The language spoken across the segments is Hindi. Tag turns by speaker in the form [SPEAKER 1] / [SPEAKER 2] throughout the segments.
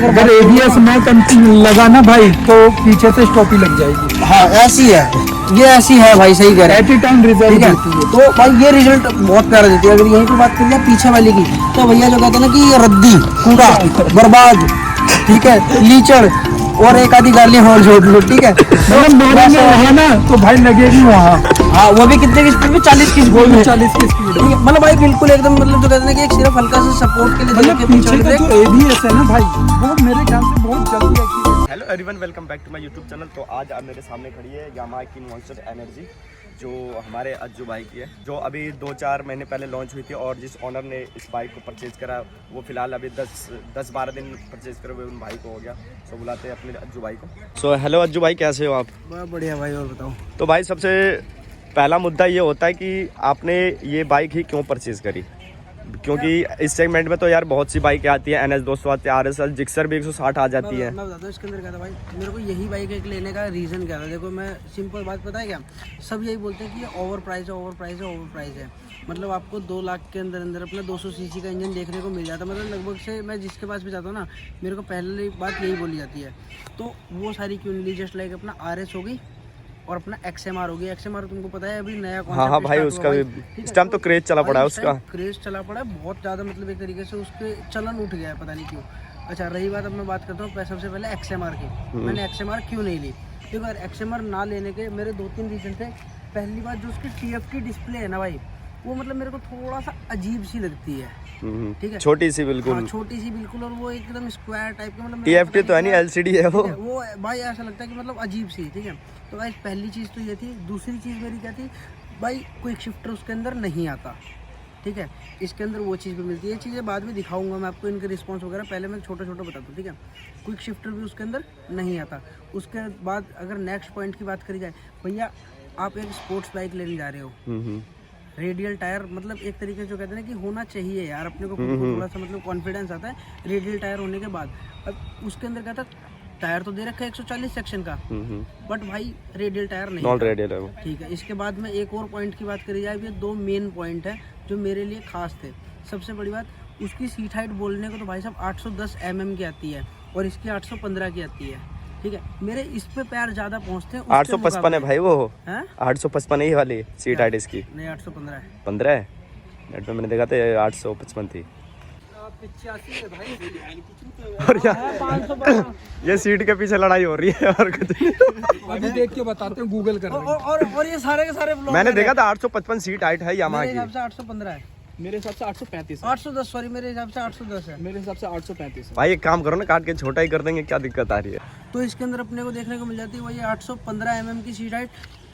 [SPEAKER 1] अगर एबीएस में लगा ना भाई तो पीछे से स्टॉपी लग जाएगी।
[SPEAKER 2] हाँ ऐसी है, ये ऐसी है भाई, सही कह रहे हैं।
[SPEAKER 1] एट ए टाइम रिजल्ट
[SPEAKER 2] ठीक है,
[SPEAKER 1] देती है।
[SPEAKER 2] तो भाई ये रिजल्ट बहुत प्यारा देती है। अगर यहीं पर बात करिए पीछे वाली की, तो भैया जो कहते हैं ना कि ये रद्दी कूड़ा बर्बाद, ठीक है, लीचड़ और एक आधी गाली और जोड़ लो, ठीक है।
[SPEAKER 1] मतलब मेरे में है ना तो भाई लगेगी वहाँ।
[SPEAKER 2] हाँ वो भी कितने की स्पीड में, 40 की स्पीड में,
[SPEAKER 1] 40 की स्पीड।
[SPEAKER 2] मतलब भाई बिल्कुल एकदम, मतलब जो कहते हैं कि एक सिर्फ हल्का सा सपोर्ट के लिए
[SPEAKER 1] मतलब पीछे का जो एबीएस है ना भाई, वो मेरे ख्याल से बहुत जल्दी activate.
[SPEAKER 3] Hello everyone, welcome back to my YouTube channel. तो आज आप मेरे सामने खड़ी है यामाहा की मॉन्स्टर एनर्जी, जो हमारे अज्जू भाई की है, जो अभी 2-4 महीने पहले लॉन्च हुई थी। और जिस ऑनर ने इस बाइक को परचेज़ करा वो फ़िलहाल अभी 10-12 दिन परचेज़ करे हुए उन भाई को हो गया। सो बुलाते हैं अपने अज्जू भाई को। सो हेलो अज्जू भाई, कैसे हो आप?
[SPEAKER 2] बहुत बढ़िया भाई, और बताओ।
[SPEAKER 3] तो भाई सबसे पहला मुद्दा ये होता है कि आपने ये बाइक ही क्यों परचेज़ करी? क्योंकि इस सेगमेंट में तो यार बहुत सी बाइकें आती है, NS 200 आती है, RSL जिक्सर भी 160 आ जाती है।
[SPEAKER 2] मैं बताता हूँ इसके अंदर क्या था भाई, मेरे को यही बाइक एक लेने का रीज़न क्या था। देखो मैं सिंपल बात पता है क्या, सब यही बोलते हैं कि ये ओवर प्राइस है, ओवर प्राइस है, ओवर प्राइस है। मतलब आपको 2 लाख के अंदर अंदर अपना 200 सीसी का इंजन देखने को मिल जाता है। मतलब लगभग से मैं जिसके पास भी जाता हूँ ना, मेरे को पहले बात यही बोली जाती है। तो वो सारी क्यों नहीं ली, जस्ट लाइक अपना RS हो गई और अपना XMR हो गया। XMR तुमको पता है अभी नया कॉन्सेप्ट।
[SPEAKER 3] हाँ भाई, उसका भी इस टाइम तो क्रेज चला पड़ा है उसका।
[SPEAKER 2] क्रेज चला पड़ा है बहुत ज़्यादा, मतलब एक तरीके से उसके चलन उठ गया है, पता नहीं क्यों। अच्छा रही बात, अब मैं बात करता हूँ सबसे पहले XMR की। मैंने XMR क्यों नहीं ली? देखो यार, XMR ना लेने के मेरे 2-3 रीज़न थे। पहली बात, जो उसकी TF की डिस्प्ले है ना भाई, वो मतलब मेरे को थोड़ा सा अजीब सी लगती है। ठीक है,
[SPEAKER 3] छोटी सी बिल्कुल।
[SPEAKER 2] हाँ, छोटी सी बिल्कुल, और वो एकदम स्क्वायर टाइप का। मतलब
[SPEAKER 3] TFT तो है नहीं, LCD है वो
[SPEAKER 2] भाई ऐसा लगता है कि मतलब अजीब सी। ठीक है, तो भाई पहली चीज़ तो ये थी। दूसरी चीज़ मेरी क्या थी भाई, क्विक शिफ्टर उसके अंदर नहीं आता। ठीक है, इसके अंदर वो चीज़ भी मिलती है। ये चीज़ें बाद में दिखाऊंगा मैं आपको, इनके रिस्पॉन्स वगैरह। पहले मैं छोटा छोटा बताता हूँ। ठीक है, क्विक शिफ्टर भी उसके अंदर नहीं आता। उसके बाद अगर नेक्स्ट पॉइंट की बात करी जाए, भैया आप एक स्पोर्ट्स बाइक लेने जा रहे हो, रेडियल टायर, मतलब एक तरीके से जो कहते हैं ना कि होना चाहिए यार अपने को थोड़ा सा, मतलब कॉन्फिडेंस आता है रेडियल टायर होने के बाद। अब उसके अंदर क्या था, टायर तो दे रखा है 140 सेक्शन का, बट भाई रेडियल टायर नहीं,
[SPEAKER 3] नॉन रेडियल है वो।
[SPEAKER 2] ठीक है, इसके बाद में एक और पॉइंट की बात करी जाए, ये 2 मेन पॉइंट है जो मेरे लिए खास थे। सबसे बड़ी बात, उसकी सीट हाइट बोलने को तो भाई साहब 810 mm की आती है और इसकी 815 की आती है। ठीक है, मेरे इस पे पैर ज्यादा पहुंचते हैं।
[SPEAKER 3] 855 है भाई वो, 855 ही वाली सीट हाइट इसकी।
[SPEAKER 2] नहीं 815 है।
[SPEAKER 3] 15 है, नेट पे मैंने देखा था 855 थी।
[SPEAKER 2] 85 है भाई।
[SPEAKER 3] और यार ये सीट के पीछे लड़ाई हो रही है और कुछ नहीं।
[SPEAKER 1] अभी देख के बताते हैं, गूगल कर रहे हैं।
[SPEAKER 2] और ये सारे के सारे व्लॉग
[SPEAKER 3] मैंने देखा था 855 सीट हाइट है यामाहा
[SPEAKER 2] मेरे हिसाब
[SPEAKER 3] की।
[SPEAKER 2] से 815 है।
[SPEAKER 1] मेरे हिसाब से 835 है।
[SPEAKER 2] 810 सॉरी, मेरे हिसाब से 810 है।
[SPEAKER 1] मेरे हिसाब से 835 है।
[SPEAKER 3] भाई एक काम करो ना, काट के छोटा ही कर देंगे, क्या दिक्कत आ रही है?
[SPEAKER 2] तो इसके अंदर अपने को देखने को मिल जाती है वही 815 mm की सीट हाइट।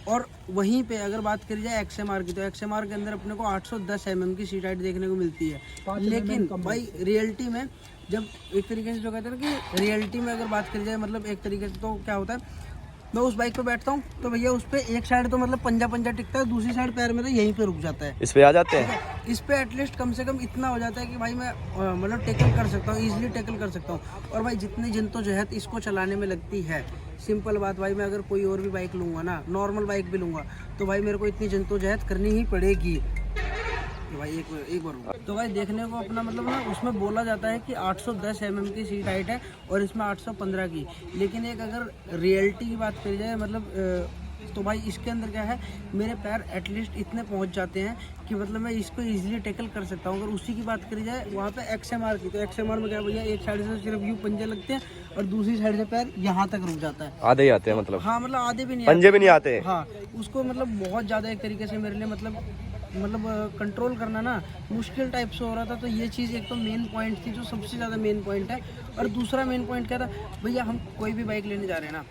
[SPEAKER 2] और वहीं पे अगर बात करी जाए XMR की, तो XMR के अंदर अपने को 810 mm की सीट हाइट देखने को मिलती है। लेकिन भाई रियलिटी में, जब एक तरीके से जो कहते हैं ना कि रियलिटी में अगर बात करी जाए, मतलब एक तरीके से तो क्या होता है, मैं उस बाइक पे बैठता हूँ तो भैया उस पे एक साइड तो मतलब पंजा टिकता है, दूसरी साइड पैर मेरा यहीं पे रुक जाता है।
[SPEAKER 3] इस पे आ जाते हैं।
[SPEAKER 2] इस पे एटलीस्ट कम से कम इतना हो जाता है कि भाई मैं मतलब टैकल कर सकता हूँ, इजीली टैकल कर सकता हूँ। और भाई जितनी जिद्दोजहद इसको चलाने में लगती है, सिंपल बात भाई, मैं अगर कोई और भी बाइक लूँगा ना, नॉर्मल बाइक भी लूँगा, तो भाई मेरे को इतनी जिद्दोजहद करनी ही पड़ेगी। तो भाई एक बार तो भाई देखने को अपना मतलब ना, उसमें बोला जाता है कि 810 mm की सीट हाइट है और इसमें 815 की। लेकिन एक अगर रियलिटी की बात करी जाए, मतलब तो भाई इसके अंदर क्या है, मेरे पैर एटलीस्ट इतने पहुंच जाते हैं कि मतलब मैं इसको इजीली टैकल कर सकता हूं। अगर उसी की बात करी जाए वहाँ पे XMR की, तो XMR में क्या भैया, एक साइड से सिर्फ यूं पंजे लगते हैं और दूसरी साइड से पैर यहाँ तक रुक जाता है।
[SPEAKER 3] आधे ही आते हैं मतलब?
[SPEAKER 2] हाँ, मतलब आधे भी नहीं,
[SPEAKER 3] पंजे भी नहीं आते।
[SPEAKER 2] हाँ, उसको मतलब बहुत ज़्यादा एक तरीके से मेरे लिए मतलब कंट्रोल करना ना मुश्किल टाइप से हो रहा था। तो ये चीज़ एक तो मेन पॉइंट थी, जो सबसे ज़्यादा मेन पॉइंट है। और दूसरा मेन पॉइंट क्या था भैया, हम कोई भी बाइक लेने जा रहे हैं ना,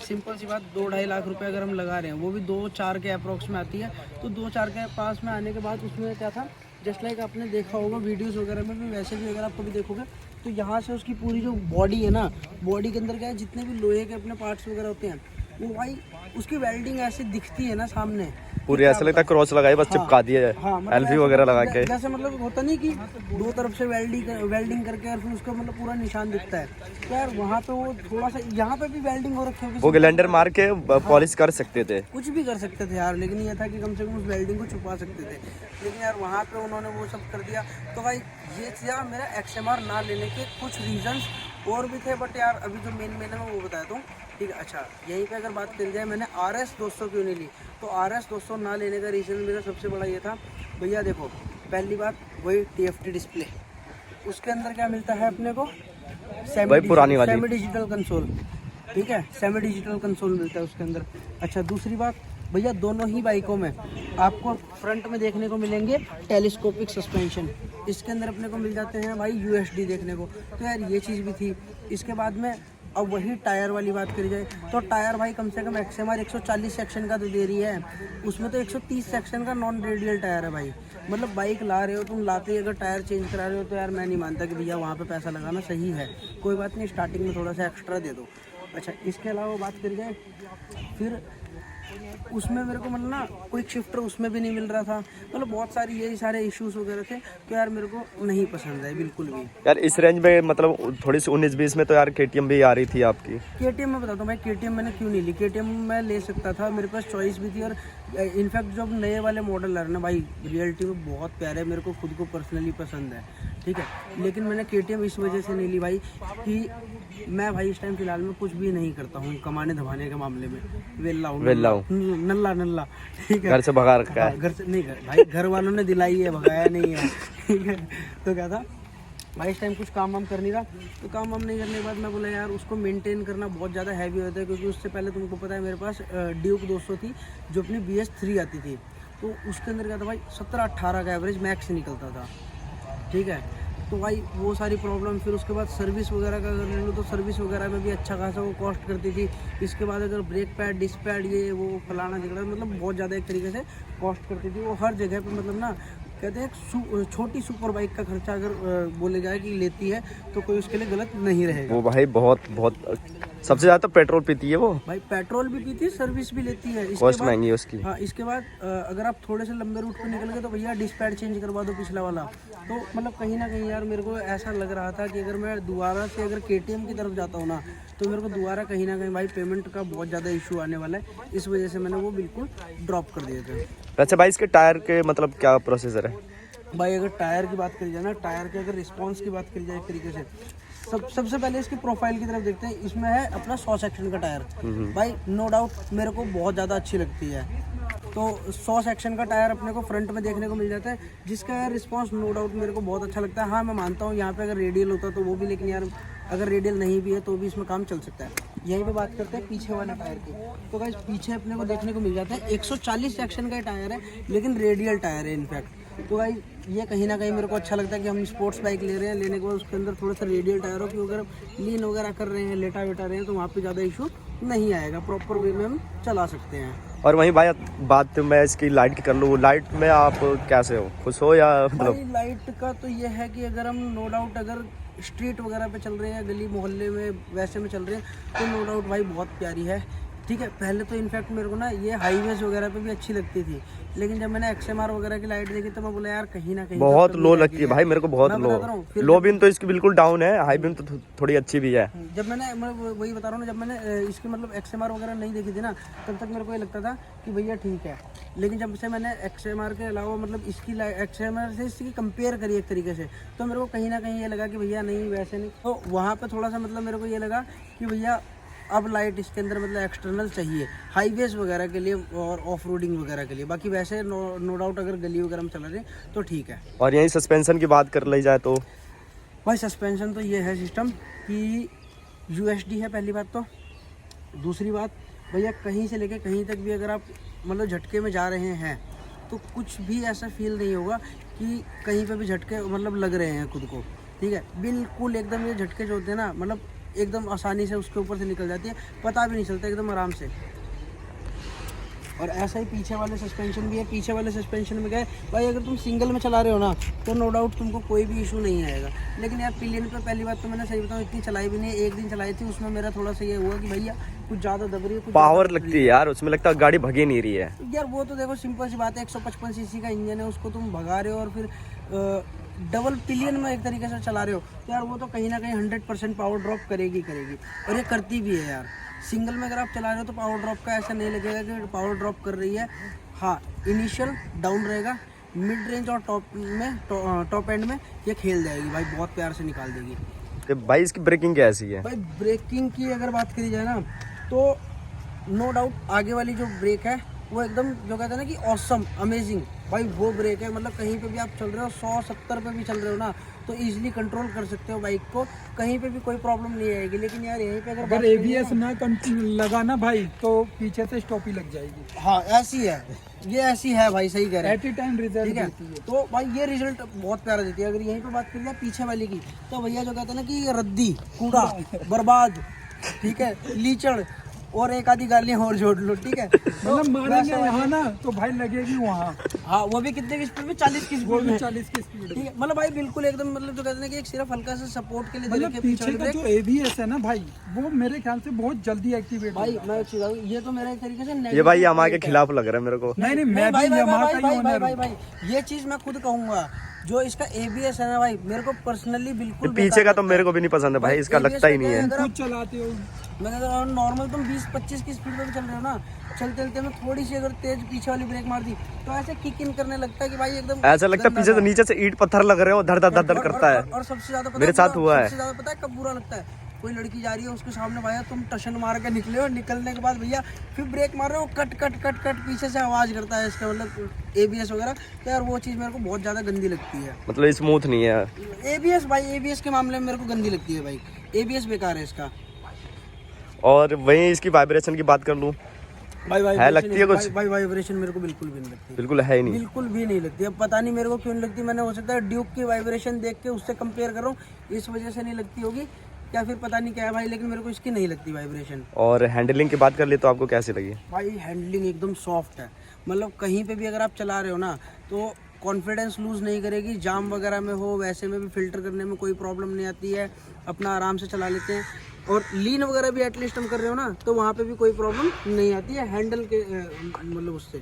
[SPEAKER 2] सिंपल सी बात, 2-2.5 लाख रुपए अगर हम लगा रहे हैं, वो भी 2-4 के अप्रोक्स में आती है। तो 2-4 के पास में आने के बाद उसमें क्या था, जस्ट लाइक आपने देखा होगा वीडियोज़ वगैरह में भी, वैसे भी अगर आप कभी देखोगे तो यहाँ से उसकी पूरी जो बॉडी है ना, बॉडी के अंदर क्या है, जितने भी लोहे के अपने पार्ट्स वगैरह होते हैं, वो भाई उसकी वेल्डिंग ऐसे दिखती है ना सामने,
[SPEAKER 3] पूरी ऐसा लगता है क्रॉस लगाई बस चिपका दिया है।
[SPEAKER 2] हाँ, मतलब
[SPEAKER 3] एल्फी वगैरह लगा के,
[SPEAKER 2] जैसे मतलब होता नहीं कि 2 तरफ से वेल्डिंग करके और फिर उसका मतलब पूरा निशान दिखता है। तो यार वहाँ पे वो थोड़ा सा, यहाँ पे भी वेल्डिंग हो रखी है,
[SPEAKER 3] वो ग्लाइंडर मार के पॉलिश कर सकते थे,
[SPEAKER 2] कुछ भी कर सकते थे यार। लेकिन ये था कि कम से कम उस वेल्डिंग को छुपा सकते थे। लेकिन यार वहाँ पे उन्होंने वो सब कर दिया। तो भाई ये था मेरा XMR ना लेने के कुछ रीजंस। और भी थे बट यार अभी जो मेन है मैं वो बताता हूँ, ठीक है। अच्छा, यहीं पे अगर बात करी जाए मैंने RS 200 क्यों नहीं ली, तो RS 200 ना लेने का रीज़न मेरा सबसे बड़ा ये था, भैया देखो पहली बात वही TFT डिस्प्ले, उसके अंदर क्या मिलता है अपने को, सेमी डिजिटल कंसोल, ठीक है, सेमी डिजिटल कंसोल मिलता है उसके अंदर। अच्छा, दूसरी बात भैया दोनों ही बाइकों में आपको फ्रंट में देखने को मिलेंगे टेलीस्कोपिक सस्पेंशन, इसके अंदर अपने को मिल जाते हैं भाई USD देखने को, तो यार ये चीज़ भी थी। इसके बाद में अब वही टायर वाली बात करी जाए तो टायर भाई कम से कम XMR 140 सेक्शन का तो दे रही है, उसमें तो 130 सेक्शन का नॉन रेडियल टायर है भाई। मतलब बाइक ला रहे हो तुम, लाते ही अगर टायर चेंज करा रहे हो तो यार मैं नहीं मानता कि भैया वहाँ पे पैसा लगाना सही है। कोई बात नहीं, स्टार्टिंग में थोड़ा सा एक्स्ट्रा दे दो। अच्छा, इसके अलावा बात करी जाए फिर उसमें मेरे को मतलब ना क्विक शिफ्टर उसमें भी नहीं मिल रहा था, मतलब बहुत सारी यही सारे इश्यूज वगैरह थे, तो यार मेरे को नहीं पसंद है बिल्कुल भी।
[SPEAKER 3] यार इस रेंज में मतलब थोड़ी सी 19-20 में तो यार KTM भी आ रही थी आपकी।
[SPEAKER 2] KTM मैं बताता हूँ भाई, KTM मैंने क्यों नहीं ली, KTM मैं ले सकता था, मेरे पास चॉइस भी थी, और इनफैक्ट जो अब नए वाले मॉडल आ रहे हैं ना भाई रियलिटी में बहुत प्यारे, मेरे को खुद को पर्सनली पसंद है, ठीक है। लेकिन मैंने KTM इस वजह से नहीं ली भाई कि मैं भाई इस टाइम फिलहाल में कुछ भी नहीं करता हूँ कमाने धमाने के मामले में, वेला हूँ नल्ला, ठीक है।
[SPEAKER 3] घर से भगा रखा है?
[SPEAKER 2] घर से नहीं, भाई घर वालों ने दिलाई है, भगाया नहीं है, ठीक है। तो क्या था भाई इस टाइम कुछ काम वाम कर नहीं रहा, तो काम वाम नहीं करने के बाद मैं बोला यार उसको मेंटेन करना बहुत ज़्यादा हैवी होता है, क्योंकि उससे पहले तुमको पता है मेरे पास ड्यूक 200 थी जो अपनी BS3 आती थी, तो उसके अंदर क्या था भाई 17-18 का एवरेज मैक्स निकलता था, ठीक है। तो भाई वो सारी प्रॉब्लम, फिर उसके बाद सर्विस वगैरह का अगर ले लो तो सर्विस वगैरह में भी अच्छा खासा वो कॉस्ट करती थी। इसके बाद अगर ब्रेक पैड, डिस्क पैड, ये वो फलाना झगड़ा, मतलब बहुत ज़्यादा एक तरीके से कॉस्ट करती थी वो हर जगह पे। मतलब ना कहते हैं छोटी सुपर बाइक का खर्चा अगर बोले जाए कि लेती है तो कोई उसके लिए गलत नहीं रहेगा।
[SPEAKER 3] वो भाई बहुत सबसे ज़्यादा तो पेट्रोल पीती है वो
[SPEAKER 2] भाई, पेट्रोल भी पीती है, सर्विस भी लेती है,
[SPEAKER 3] कॉस्ट महंगी है उसकी।
[SPEAKER 2] हाँ, इसके बाद अगर आप थोड़े से लंबे रूट पे निकल गए तो भैया डिस्क पैड चेंज करवा दो पिछला वाला। तो मतलब कहीं ना कहीं यार मेरे को ऐसा लग रहा था कि अगर मैं दोबारा से अगर KTM की तरफ जाता हूँ ना तो मेरे को दोबारा कहीं ना कहीं भाई पेमेंट का बहुत ज़्यादा इशू आने वाला है, इस वजह से मैंने वो बिल्कुल ड्रॉप कर दिए थे।
[SPEAKER 3] अच्छा भाई, इसके टायर के मतलब क्या प्रोसेसर है
[SPEAKER 2] भाई? अगर टायर की बात करी जाए ना, टायर के अगर रिस्पॉन्स की बात करी जाए एक तरीके से, सबसे पहले इसकी प्रोफाइल की तरफ देखते हैं। इसमें है अपना 100 सेक्शन का टायर, भाई नो डाउट मेरे को बहुत ज़्यादा अच्छी लगती है। तो 100 सेक्शन का टायर अपने को फ्रंट में देखने को मिल जाता है, जिसका यार रिस्पांस नो डाउट मेरे को बहुत अच्छा लगता है। हाँ, मैं मानता हूँ यहाँ पे अगर रेडियल होता तो वो भी, लेकिन यार अगर रेडियल नहीं भी है तो भी इसमें काम चल सकता है। यहीं पे बात करते हैं पीछे वाले टायर की, तो गाइस पीछे अपने को देखने को मिल जाता है 140 सेक्शन का टायर है, लेकिन रेडियल टायर है इनफैक्ट। तो गाइस ये कहीं ना कहीं मेरे को अच्छा लगता है कि हम स्पोर्ट्स बाइक ले रहे हैं, लेने के बाद उसके अंदर थोड़ा सा रेडियल टायर हो कि अगर लीन वगैरह कर रहे हैं, लेटा वेटा रहे हैं, तो वहाँ पे ज़्यादा इशू नहीं आएगा, प्रॉपर वे में हम चला सकते हैं।
[SPEAKER 3] और वहीं भाई बात मैं इसकी लाइट की कर लूँ, लाइट में आप कैसे हो, खुश हो या मतलब?
[SPEAKER 2] लाइट का तो ये है कि अगर हम नो डाउट अगर स्ट्रीट वगैरह पे चल रहे हैं, गली मोहल्ले में वैसे में चल रहे हैं, तो नो डाउट भाई बहुत प्यारी है, ठीक है। पहले तो इनफैक्ट मेरे को ना ये हाईवेज वगैरह पे भी अच्छी लगती थी, लेकिन जब मैंने XMR वगैरह की लाइट देखी तो मैं बोला यार कहीं ना कहीं
[SPEAKER 3] बहुत लो लगती है भाई मेरे को, बहुत लो बीम तो इसकी बिल्कुल डाउन है, हाई बीम तो थोड़ी अच्छी भी है।
[SPEAKER 2] जब मैं वही बता रहा हूँ ना, जब मैंने इसकी मतलब XMR वगैरह नहीं देखी थी ना, तब तक मेरे को ये लगता था कि भैया ठीक है, लेकिन जब से मैंने XMR के अलावा मतलब इसकी XMR से इसकी कंपेयर करी एक तरीके से, तो मेरे को कहीं ना कहीं ये लगा कि भैया नहीं वैसे नहीं। तो वहाँ पर थोड़ा सा मतलब मेरे को ये लगा कि भैया अब लाइट इसके अंदर मतलब एक्सटर्नल चाहिए हाईवेज वगैरह के लिए और ऑफ रोडिंग वगैरह के लिए, बाकी वैसे नो डाउट अगर गली वगैरह में चला रहे तो ठीक है।
[SPEAKER 3] और यहीं सस्पेंशन की बात कर ली जाए तो
[SPEAKER 2] भाई सस्पेंशन तो ये है सिस्टम कि USD है पहली बात तो। दूसरी बात भैया कहीं से लेके कहीं तक भी अगर आप मतलब झटके में जा रहे हैं तो कुछ भी ऐसा फील नहीं होगा कि कहीं पे भी झटके मतलब लग रहे हैं खुद को, ठीक है। बिल्कुल एकदम ये झटके जो होते हैं ना, मतलब एकदम आसानी से उसके ऊपर से निकल जाती है, पता भी नहीं चलता, एकदम आराम से। और ऐसा ही पीछे वाले सस्पेंशन भी है। पीछे वाले सस्पेंशन में गए भाई अगर तुम सिंगल में चला रहे हो ना तो नो डाउट तुमको कोई भी इशू नहीं आएगा, लेकिन यार पिलियन पे पहली बात तो मैंने सही बताऊँ इतनी चलाई भी नहीं, एक दिन चलाई थी, उसमें मेरा थोड़ा सा ये हुआ कि भैया कुछ ज़्यादा दब रही है, कुछ
[SPEAKER 3] पावर लगती है यार उसमें, लगता है गाड़ी भगी नहीं रही है
[SPEAKER 2] यार। वो तो देखो सिंपल सी बात है, 155 सीसी का इंजन है, उसको तुम भगा रहे हो और फिर डबल पिलियन में एक तरीके से चला रहे हो, तो यार वो तो कहीं ना कहीं 100% पावर ड्रॉप करेगी, और ये करती भी है यार। सिंगल में अगर आप चला रहे हो तो पावर ड्रॉप का ऐसा नहीं लगेगा कि पावर ड्रॉप कर रही है। हाँ, इनिशियल डाउन रहेगा, मिड रेंज और टॉप एंड में ये खेल जाएगी भाई, बहुत प्यार से निकाल देगी।
[SPEAKER 3] तो भाई इसकी ब्रेकिंग कैसी है?
[SPEAKER 2] भाई ब्रेकिंग की अगर बात करी जाए ना तो नो डाउट आगे वाली जो ब्रेक है वो एकदम जो कहते हैं ना कि ऑसम अमेजिंग भाई वो ब्रेक है। मतलब कहीं पे भी आप चल रहे हो 170 पे भी चल रहे हो ना तो इजीली कंट्रोल कर सकते हो बाइक को, कहीं पे भी कोई प्रॉब्लम नहीं आएगी। लेकिन यार यहीं पे
[SPEAKER 1] अगर ABS ना लगा ना भाई तो पीछे से स्टॉपी लग जाएगी।
[SPEAKER 2] हाँ ऐसी है, ये ऐसी है भाई, सही कह रहे हैं।
[SPEAKER 1] एट ए टाइम रिजल्ट
[SPEAKER 2] ठीक है,
[SPEAKER 1] देती है।
[SPEAKER 2] तो भाई ये रिजल्ट बहुत प्यारा देती है। अगर यहीं पे बात करें जाए पीछे वाली की तो भैया जो कहते हैं ना कि ये रद्दी कूड़ा बर्बाद, ठीक है, लीचड़ और एक आधी गालियां और जोड़ लो, ठीक है।
[SPEAKER 1] मतलब मारेंगे यहाँ ना तो भाई लगेगी वहाँ।
[SPEAKER 2] हाँ वो भी कितने की स्पीड में, 40 की स्पीड में,
[SPEAKER 1] 40 की स्पीड।
[SPEAKER 2] ठीक है। मतलब भाई बिल्कुल एकदम मतलब जो कहते हैं कि एक सिर्फ हल्का सा सपोर्ट के लिए
[SPEAKER 1] मतलब
[SPEAKER 2] दे
[SPEAKER 1] पीछे का जो ABS है ना भाई वो मेरे ख्याल से बहुत जल्दी एक्टिवेट
[SPEAKER 2] भाई मैं एक चीज़ बताऊं, ये तो मेरा एक तरीके से
[SPEAKER 3] ये भाई यामाहा के खिलाफ लग रहा है मेरे को।
[SPEAKER 1] नहीं मैं भी यामाहा का ही ओनर हूं।
[SPEAKER 2] भाई ये चीज मैं खुद कहूंगा, जो इसका ABS है ना भाई मेरे को पर्सनली बिल्कुल
[SPEAKER 3] पीछे का तो मेरे को भी नहीं पसंद है भाई, इसका लगता ही नहीं है।
[SPEAKER 2] अगर
[SPEAKER 1] खुद चलाते हो
[SPEAKER 2] मैं अगर नॉर्मल तुम 20-25 की स्पीड पे भी चल रहे हो ना, चलते चलते में थोड़ी सी अगर तेज पीछे वाली ब्रेक मार दी तो ऐसे किक इन करने लगता है कि भाई एकदम
[SPEAKER 3] ऐसा लगता है पीछे से नीचे से ईंट पत्थर लग रहे हो, धड़ धड़ धड़ करता है।
[SPEAKER 2] और सबसे ज्यादा पता
[SPEAKER 3] मेरे साथ हुआ है।
[SPEAKER 2] सबसे ज्यादा पता है कब बुरा लगता है, कोई लड़की जा रही है उसके सामने भैया तुम टशन मार के निकले हो, निकलने के बाद भैया फिर ब्रेक मार रहे हो, कट कट कट कट पीछे से आवाज करता है इसका, मतलब ABS वगैरह। तो यार वो चीज़ मेरे को बहुत ज़्यादा गंदी लगती है।
[SPEAKER 3] मतलब स्मूथ नहीं है
[SPEAKER 2] ABS भाई, ABS के मामले में मेरे को गंदी लगती है भाई, ABS बेकार है इसका।
[SPEAKER 3] और वहीं इसकी वाइब्रेशन की बात कर लूँ,
[SPEAKER 2] भाई
[SPEAKER 3] है लगती है कुछ?
[SPEAKER 2] भाई वाइब्रेशन मेरे को बिल्कुल भी नहीं लगती,
[SPEAKER 3] बिल्कुल है ही नहीं,
[SPEAKER 2] बिल्कुल भी नहीं लगती। अब पता नहीं मेरे को क्यों नहीं लगती, मैंने हो सकता है ड्यूक की वाइब्रेशन देख के उससे कंपेयर कर रहा हूँ इस वजह से नहीं लगती होगी, या फिर पता नहीं क्या है भाई, लेकिन मेरे को इसकी नहीं लगती वाइब्रेशन।
[SPEAKER 3] और हैंडलिंग की बात कर ले तो आपको कैसी लगी?
[SPEAKER 2] भाई हैंडलिंग एकदम सॉफ्ट है, मतलब कहीं पे भी अगर आप चला रहे हो ना तो कॉन्फिडेंस लूज़ नहीं करेगी। जाम वगैरह में हो वैसे में भी फिल्टर करने में कोई प्रॉब्लम नहीं आती है, अपना आराम से चला लेते हैं। और लीन वगैरह भी एटलीस्ट हम कर रहे हो ना तो वहाँ पे भी कोई प्रॉब्लम नहीं आती है हैंडल के मतलब उससे।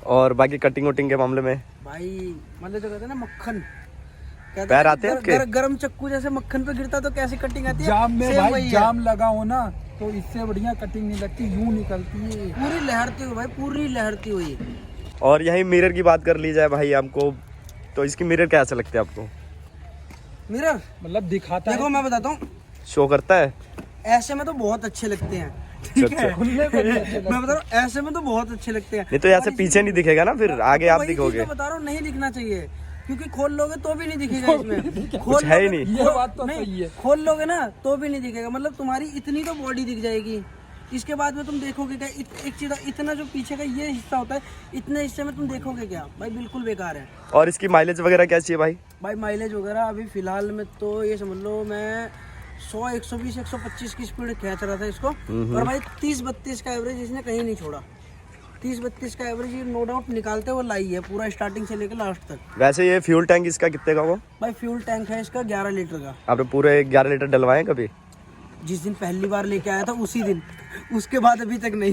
[SPEAKER 3] और बाकी कटिंग वटिंग के मामले में
[SPEAKER 2] भाई मतलब जो कहते हैं ना मक्खन, कहते
[SPEAKER 3] पैर
[SPEAKER 2] हैं
[SPEAKER 3] आते हैं आपके?
[SPEAKER 2] गरम चक्कू जैसे मक्खन पे गिरता तो कैसी कटिंग आती है,
[SPEAKER 1] जाम में
[SPEAKER 2] Same
[SPEAKER 1] भाई
[SPEAKER 2] वही है।
[SPEAKER 1] जाम लगा हो ना तो इससे बढ़िया कटिंग नहीं लगती, यूं निकलती है
[SPEAKER 2] पूरी लहरती हुई भाई, पूरी लहरती हुई।
[SPEAKER 3] और यही मिरर की बात कर ली जाए भाई आपको, तो इसकी मिरर कैसे लगते हैं आपको?
[SPEAKER 2] मिरर
[SPEAKER 1] मतलब दिखाता
[SPEAKER 2] देखो मैं बताता हूँ,
[SPEAKER 3] शो करता है?
[SPEAKER 2] ऐसे में तो बहुत अच्छे लगते हैं, ठीक है। मैं बता रहा हूँ ऐसे में तो बहुत अच्छे लगते हैं,
[SPEAKER 3] नहीं तो ऐसे पीछे नहीं दिखेगा ना, फिर आगे आप
[SPEAKER 2] वही चीज़
[SPEAKER 3] दिखोगे।
[SPEAKER 2] मैं बता रहा हूँ नहीं दिखना चाहिए, क्योंकि खोल लोगे तो भी नहीं दिखेगा इसमें,
[SPEAKER 3] कुछ है ही नहीं।
[SPEAKER 1] ये बात तो सही है।
[SPEAKER 2] खोल लोगे ना तो भी नहीं दिखेगा, मतलब तुम्हारी इतनी तो बॉडी दिख जाएगी, इसके बाद में तुम देखोगे क्या? एक चीज इतना जो पीछे का ये हिस्सा होता है, इतने हिस्से में तुम देखोगे क्या? भाई बिल्कुल बेकार है।
[SPEAKER 3] और इसकी माइलेज वगैरह कैसी है भाई?
[SPEAKER 2] भाई माइलेज वगैरह अभी फिलहाल में तो ये समझ लो मैं 100, 120, 125 की स्पीड खींच रहा था इसको, और भाई 30-32 का एवरेज इसने कहीं नहीं छोड़ा। 30-32 का एवरेज ये नो डाउट निकालते हुए लाई है पूरा, स्टार्टिंग से लेकर लास्ट तक।
[SPEAKER 3] वैसे ये फ्यूल टैंक इसका कितने का होगा?
[SPEAKER 2] भाई फ्यूल टैंक है इसका 11 लीटर का।
[SPEAKER 3] आपने पूरे 11 लीटर डलवाए कभी?
[SPEAKER 2] जिस दिन पहली बार लेके आया था उसी दिन, उसके बाद अभी तक नहीं।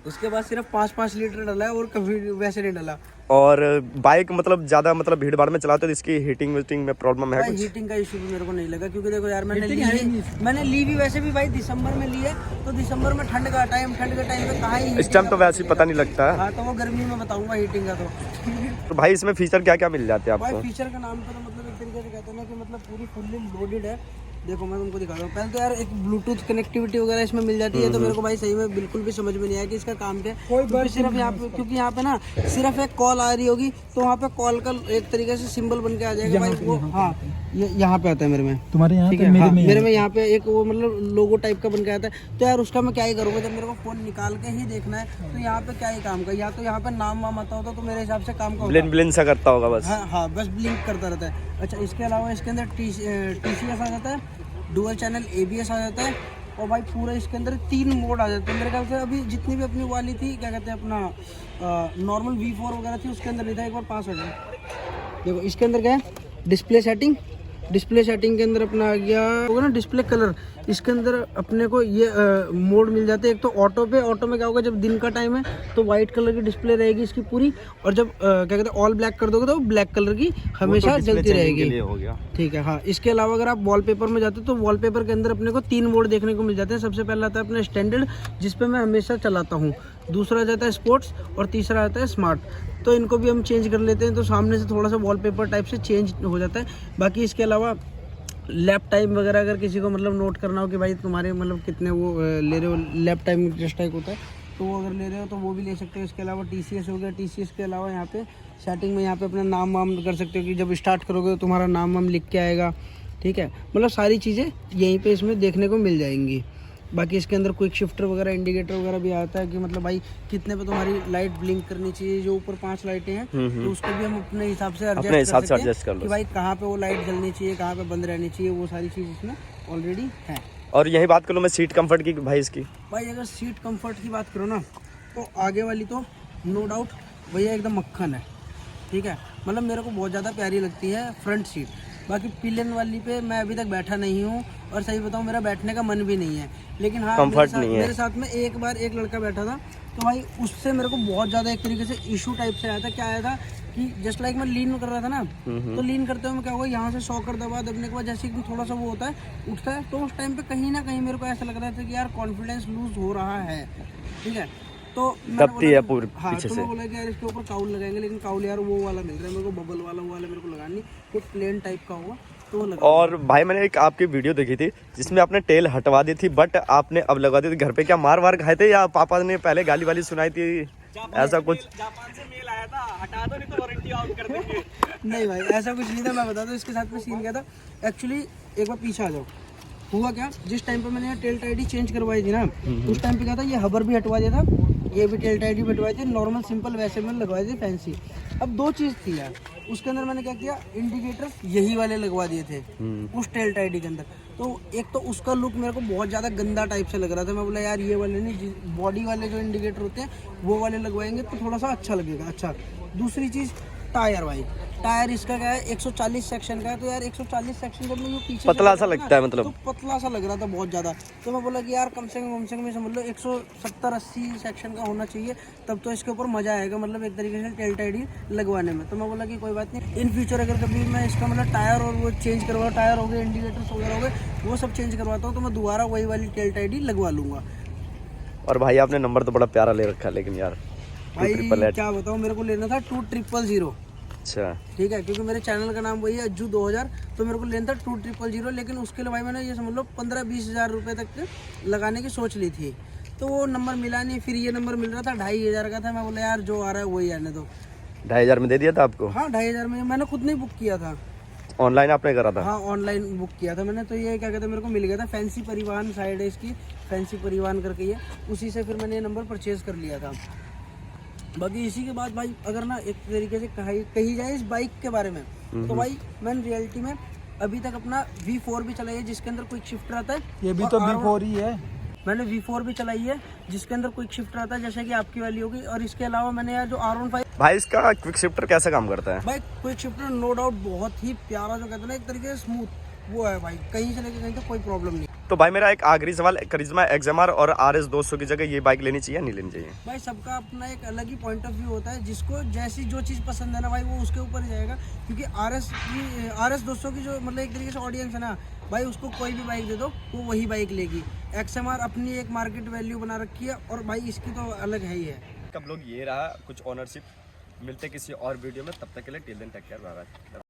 [SPEAKER 2] उसके बाद सिर्फ 5-5 लीटर डला है और कभी वैसे नहीं डला।
[SPEAKER 3] और बाइक मतलब ज्यादा मतलब भीड़ भाड़ में चलाते तो इसकी हीटिंग वीटिंग में प्रॉब्लम है
[SPEAKER 2] भाई
[SPEAKER 3] कुछ?
[SPEAKER 2] हीटिंग का इशू भी मेरे को नहीं लगा, क्योंकि देखो यार मैंने ली भी वैसे भी भाई दिसंबर में ली है, तो दिसंबर में ठंड का टाइम पे कहाँ ही
[SPEAKER 3] इस टाइम तो वैसे ही पता नहीं लगता है।
[SPEAKER 2] हाँ तो वो गर्मी में बताऊंगा हीटिंग का।
[SPEAKER 3] तो भाई इसमें फीचर क्या क्या मिल जाते हैं
[SPEAKER 2] भाई
[SPEAKER 3] आपको?
[SPEAKER 2] फीचर का नाम तो मतलब एक तरीके से कहते हैं ना कि मतलब पूरी फुल्ली लोडेड है। देखो मैं तुमको दिखा रहा हूँ, पहले तो यार एक ब्लूटूथ कनेक्टिविटी वगैरह इसमें मिल जाती है, तो मेरे को भाई सही में बिल्कुल भी समझ में नहीं आया कि इसका काम क्या है। तो सिर्फ यहाँ पे, क्योंकि यहाँ पे ना सिर्फ एक कॉल आ रही होगी तो वहाँ पे कॉल का एक तरीके से सिंबल बन के आ जाएगा भाई वो। हाँ ये यहाँ पे आता है मेरे में,
[SPEAKER 1] तुम्हारे यहाँ
[SPEAKER 2] ठीक
[SPEAKER 1] पे
[SPEAKER 2] है। मेरे में यहाँ पे एक वो मतलब लोगो टाइप का बन के आता है, तो यार उसका मैं क्या ही करूँगा जब मेरे को फोन निकाल के ही देखना है, तो यहाँ पे क्या ही काम का, या तो यहाँ पे नाम वाम आता होता तो मेरे हिसाब से काम का
[SPEAKER 3] ब्लिन ब्लिन सा करता होगा बस।
[SPEAKER 2] हाँ बस ब्लिंक करता रहता है। अच्छा इसके अलावा इसके अंदर TCS आ जाता है, डुअल चैनल ABS आ जाता है, और भाई पूरा इसके अंदर 3 मोड आ जाते हैं मेरे ख्याल से। अभी जितनी भी अपनी वाली थी क्या कहते हैं अपना नॉर्मल V4 वगैरह थी उसके अंदर नहीं था, एक बार पास हो जाए। देखो इसके अंदर क्या है, डिस्प्ले सेटिंग के अंदर अपना आ गया होगा ना डिस्प्ले कलर, इसके अंदर अपने को ये मोड मिल जाते हैं। एक तो ऑटो में क्या होगा, जब दिन का टाइम है तो वाइट कलर की डिस्प्ले रहेगी इसकी पूरी, और जब क्या कहते हैं ऑल ब्लैक कर दोगे तो ब्लैक कलर की हमेशा जलती रहेगी।
[SPEAKER 3] हो गया
[SPEAKER 2] ठीक है। हाँ इसके अलावा अगर आप वॉलपेपर में जाते हो तो वॉलपेपर के अंदर अपने को 3 मोड देखने को मिल जाते हैं। सबसे पहला आता है अपना स्टैंडर्ड, जिसपे मैं हमेशा चलाता हूँ, दूसरा जाता है स्पोर्ट्स, और तीसरा आता है स्मार्ट। तो इनको भी हम चेंज कर लेते हैं, तो सामने से थोड़ा सा वॉलपेपर टाइप से चेंज हो जाता है। बाकी इसके अलावा लैप टाइम वगैरह अगर किसी को मतलब नोट करना हो कि भाई तुम्हारे मतलब कितने वो ले रहे हो, लैप टाइम जस्ट टाइप होता है, तो वो अगर ले रहे हो तो वो भी ले सकते हो। इसके अलावा TCS हो गया, TCS के अलावा यहाँ पे सेटिंग में यहाँ पे अपना नाम वाम कर सकते हो कि जब स्टार्ट करोगे तो तुम्हारा नाम वाम लिख के आएगा, ठीक है। मतलब सारी चीज़ें यहीं पे इसमें देखने को मिल जाएंगी। बाकी इसके अंदर क्विक शिफ्टर वगैरह, इंडिकेटर वगैरह भी आता है कि मतलब भाई कितने पे तुम्हारी लाइट ब्लिंक करनी चाहिए। जो ऊपर 5 लाइटें हैं तो उसको भी हम अपने हिसाब से एडजस्ट कर सकते हैं कि भाई कहाँ पे वो लाइट जलनी चाहिए, कहाँ पे बंद रहनी चाहिए, वो सारी चीज़ इसमें ऑलरेडी है।
[SPEAKER 3] और यही बात करूँ मैं सीट कंफर्ट की भाई, इसकी
[SPEAKER 2] भाई अगर सीट कंफर्ट की बात करो ना तो आगे वाली तो नो डाउट भैया एकदम मक्खन है, ठीक है। मतलब मेरे को बहुत ज़्यादा प्यारी लगती है फ्रंट सीट। बाकी पिलियन वाली पे मैं अभी तक बैठा नहीं हूँ और सही बताऊँ मेरा बैठने का मन भी नहीं है। लेकिन हाँ मेरे साथ में एक बार एक लड़का बैठा था तो भाई उससे मेरे को बहुत ज़्यादा एक तरीके से इशू टाइप से आया था। क्या आया था कि जस्ट लाइक मैं लीन कर रहा था ना, तो लीन करते हुए मैं क्या हुआ, यहाँ से शॉकर दबने के बाद जैसे कि थोड़ा सा वो होता है उठता है, तो उस टाइम पे कहीं ना कहीं मेरे को ऐसा लग रहा था कि यार कॉन्फिडेंस लूज हो रहा है, ठीक है। तो
[SPEAKER 3] दबती है पूरी
[SPEAKER 2] हाँ,
[SPEAKER 3] पीछे
[SPEAKER 2] तो
[SPEAKER 3] से।
[SPEAKER 2] मैं बोला कि यार इसके ऊपर काउल लगाएंगे, लेकिन काउल यार वो वाला मिल रहा है मेरे को, बबल वाला वो वाला मेरे को लगाना नहीं, कुछ प्लेन टाइप का होगा तो वो लगा।
[SPEAKER 3] और भाई मैंने एक आपकी वीडियो देखी थी जिसमें आपने टेल हटवा दी थी, बट आपने अब लगा दी थी। घर पे क्या मार वार खाए थे या पापा ने पहले गाली वाली सुनाई थी, ऐसा कुछ?
[SPEAKER 4] जापान से मेल आया था, हटा दो नहीं तो वारंटी आउट कर देंगे।
[SPEAKER 2] नहीं भाई ऐसा कुछ नहीं था, मैं बता दूं इसके साथ में सीन क्या था। एक्चुअली एक बार पीछे आ जाओ, हुआ क्या, जिस टाइम पे मैंने टेल टाइडी चेंज करवाई थी ना, उस टाइम पे क्या था, ये हबर भी हटवा दिया था, ये भी टेल टाइडी भी हटवाई थी, नॉर्मल सिंपल वैसे में लगवाई थी फैंसी। अब 2 चीज़ थी यार उसके अंदर, मैंने क्या किया, इंडिकेटर्स यही वाले लगवा दिए थे उस टेल टाइडी के अंदर। तो एक तो उसका लुक मेरे को बहुत ज़्यादा गंदा टाइप से लग रहा था। मैं बोला यार ये वाले नहीं, बॉडी वाले जो इंडिकेटर होते हैं वो वाले लगवाएंगे तो थोड़ा सा अच्छा लगेगा। अच्छा, दूसरी चीज़ टायर भाई, टायर इसका क्या है 140 सेक्शन का है, तो यार 140 सेक्शन जब मैं ये पीछे
[SPEAKER 3] पतला सा लगता है, मतलब
[SPEAKER 2] तो पतला सा लग रहा था बहुत ज़्यादा। तो मैं बोला कि यार कम से कम समझ लो 170-80 सेक्शन का होना चाहिए, तब तो इसके ऊपर मज़ा आएगा, मतलब एक तरीके से टेल टाइडी लगवाने में। तो मैं बोला कि कोई बात नहीं, इन फ्यूचर अगर कभी मैं इसका मतलब टायर और वो चेंज करवा, टायर हो गए, इंडिकेटर्स वगैरह हो गए, वो सब चेंज करवाता हूँ, तो मैं दोबारा वही वाली टेल टाइडी लगवा लूँगा।
[SPEAKER 3] और भाई आपने नंबर तो बड़ा प्यारा ले रखा है, लेकिन यार
[SPEAKER 2] भाई क्या बताऊँ, मेरे को लेना था 2000।
[SPEAKER 3] अच्छा,
[SPEAKER 2] ठीक है, क्योंकि मेरे चैनल का नाम वही है अज्जू 2000, तो मेरे को लेना था 2000, लेकिन उसके लिए भाई मैंने ये समझ लो 15-20 हज़ार रुपये तक लगाने की सोच ली थी, तो वो नंबर मिला नहीं। फिर ये नंबर मिल रहा था 2500 का था, मैं बोला यार जो आ रहा है वही आने दो।
[SPEAKER 3] 2500 में दे दिया था आपको?
[SPEAKER 2] हाँ 2500 में मैंने खुद नहीं बुक किया था,
[SPEAKER 3] ऑनलाइन आपने करा था?
[SPEAKER 2] हाँ ऑनलाइन बुक किया था मैंने। तो ये क्या कहते हैं, मेरे को मिल गया था, फैंसी परिवहन साइड है इसकी, फैंसी परिवहन करके ये, उसी से फिर मैंने ये नंबर परचेज़ कर लिया था। बाकी इसी के बाद भाई अगर ना एक तरीके से कही जाए इस बाइक के बारे में, तो भाई मैंने रियलिटी में अभी तक अपना V4 भी चलाई है, जिसके अंदर क्विक शिफ्टर आता है।
[SPEAKER 1] ये भी तो V4 ही है।
[SPEAKER 2] मैंने V4 भी चलाई है जिसके अंदर क्विक शिफ्टर आता है, जैसे कि आपकी वाली होगी। और इसके अलावा मैंने यार जो R15
[SPEAKER 3] भाई इसका क्विक शिफ्टर कैसे काम करता है?
[SPEAKER 2] भाई क्विक शिफ्टर नो डाउट बहुत ही प्यारा, जो कहते हैं ना एक तरीके से स्मूथ वो है भाई, कहीं से लेके कहीं तक कोई प्रॉब्लम नहीं।
[SPEAKER 3] तो भाई मेरा एक आखिरी सवाल, करिश्मा XMR और RS 200 की जगह ये बाइक लेनी चाहिए या नहीं लेनी चाहिए?
[SPEAKER 2] भाई सबका अपना एक अलग ही पॉइंट ऑफ व्यू होता है, जिसको जैसी जो चीज़ पसंद है ना भाई वो उसके ऊपर ही जाएगा। क्योंकि RS 200 की जो मतलब एक तरीके से ऑडियंस है ना भाई, उसको कोई भी बाइक दे दो वो वही बाइक लेगी। XMR अपनी एक मार्केट वैल्यू बना रखी है, और भाई इसकी तो अलग है ही है।
[SPEAKER 3] कब लोग ये रहा कुछ ओनरशिप, मिलते किसी और वीडियो में, तब तक के लिए till then take care, bye bye.